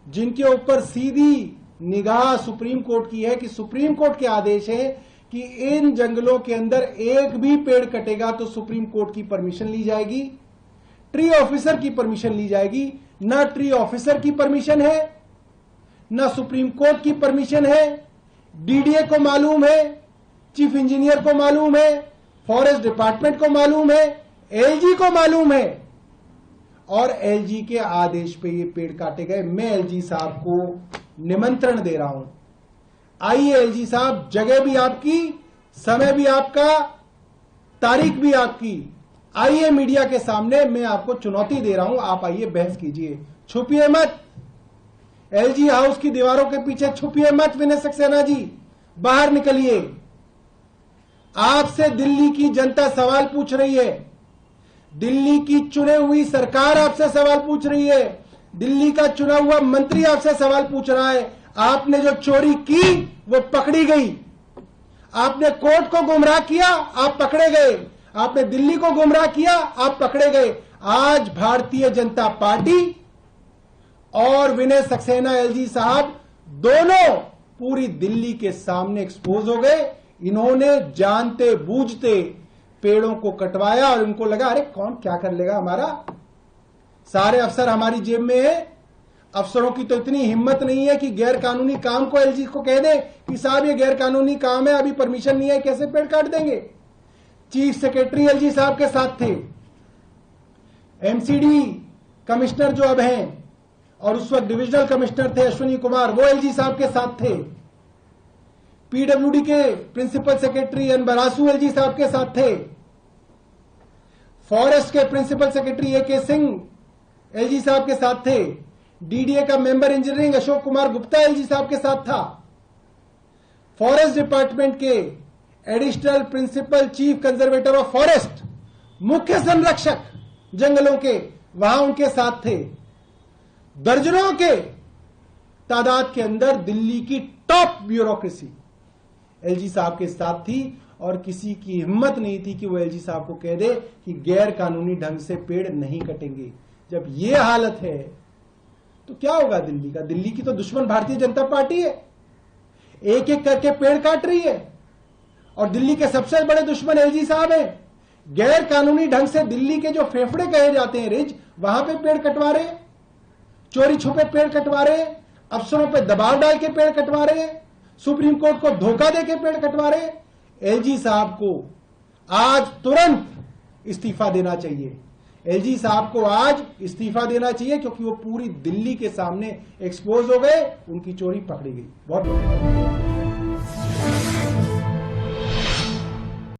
जिनके ऊपर सीधी निगाह सुप्रीम कोर्ट की है कि सुप्रीम कोर्ट के आदेश है कि इन जंगलों के अंदर एक भी पेड़ कटेगा तो सुप्रीम कोर्ट की परमिशन ली जाएगी, ट्री ऑफिसर की परमिशन ली जाएगी। ना ट्री ऑफिसर की परमिशन है, ना सुप्रीम कोर्ट की परमिशन है। डीडीए को मालूम है, चीफ इंजीनियर को मालूम है, फॉरेस्ट डिपार्टमेंट को मालूम है, एलजी को मालूम है, और एलजी के आदेश पे ये पेड़ काटे गए। मैं एलजी साहब को निमंत्रण दे रहा हूं, आइए एलजी साहब, जगह भी आपकी, समय भी आपका, तारीख भी आपकी, आइए मीडिया के सामने, मैं आपको चुनौती दे रहा हूं, आप आइए बहस कीजिए, छुपिए मत। एलजी हाउस की दीवारों के पीछे छुपिए मत विनय सक्सेना जी, बाहर निकलिए। आपसे दिल्ली की जनता सवाल पूछ रही है, दिल्ली की चुने हुई सरकार आपसे सवाल पूछ रही है, दिल्ली का चुना हुआ मंत्री आपसे सवाल पूछ रहा है। आपने जो चोरी की वो पकड़ी गई, आपने कोर्ट को गुमराह किया, आप पकड़े गए, आपने दिल्ली को गुमराह किया, आप पकड़े गए। आज भारतीय जनता पार्टी और विनय सक्सेना एलजी साहब दोनों पूरी दिल्ली के सामने एक्सपोज हो गए। इन्होंने जानते बूझते पेड़ों को कटवाया और उनको लगा अरे कौन क्या कर लेगा हमारा, सारे अफसर हमारी जेब में है। अफसरों की तो इतनी हिम्मत नहीं है कि गैर कानूनी काम को एलजी को कह दे कि साहब ये गैर कानूनी काम है, अभी परमिशन नहीं है, कैसे पेड़ काट देंगे। चीफ सेक्रेटरी एलजी साहब के साथ थे, एमसीडी कमिश्नर जो अब हैं और उस वक्त डिविजनल कमिश्नर थे अश्विनी कुमार, वो एलजी साहब के साथ थे। पीडब्ल्यूडी के principal secretary N Barasu LG साहब के साथ थे। फॉरेस्ट के principal secretary AK. Singh LG साहब के साथ थे। डीडीए का member engineering Ashok Kumar Gupta LG साहब के साथ था। फॉरेस्ट डिपार्टमेंट के additional principal chief conservator of forest, मुख्य संरक्षक जंगलों के, वहां उनके साथ थे। दर्जनों के तादाद के अंदर दिल्ली की टॉप ब्यूरोक्रेसी एलजी साहब के साथ थी और किसी की हिम्मत नहीं थी कि वो एलजी साहब को कह दे कि गैर कानूनी ढंग से पेड़ नहीं कटेंगे। जब ये हालत है तो क्या होगा दिल्ली का? दिल्ली की तो दुश्मन भारतीय जनता पार्टी है, एक एक करके पेड़ काट रही है और दिल्ली के सबसे बड़े दुश्मन एलजी साहब हैं। गैर कानूनी ढंग से दिल्ली के जो फेफड़े कहे जाते हैं रिज, वहां पे पेड़ कटवा रहे, चोरी छुपे पेड़ कटवा रहे, अफसरों पे दबाव डाल के पेड़ कटवा रहे, सुप्रीम कोर्ट को धोखा देके पेड़ कटवा रहे। एलजी साहब को आज तुरंत इस्तीफा देना चाहिए। एलजी साहब को आज इस्तीफा देना चाहिए क्योंकि वो पूरी दिल्ली के सामने एक्सपोज हो गए, उनकी चोरी पकड़ी गई। बहुत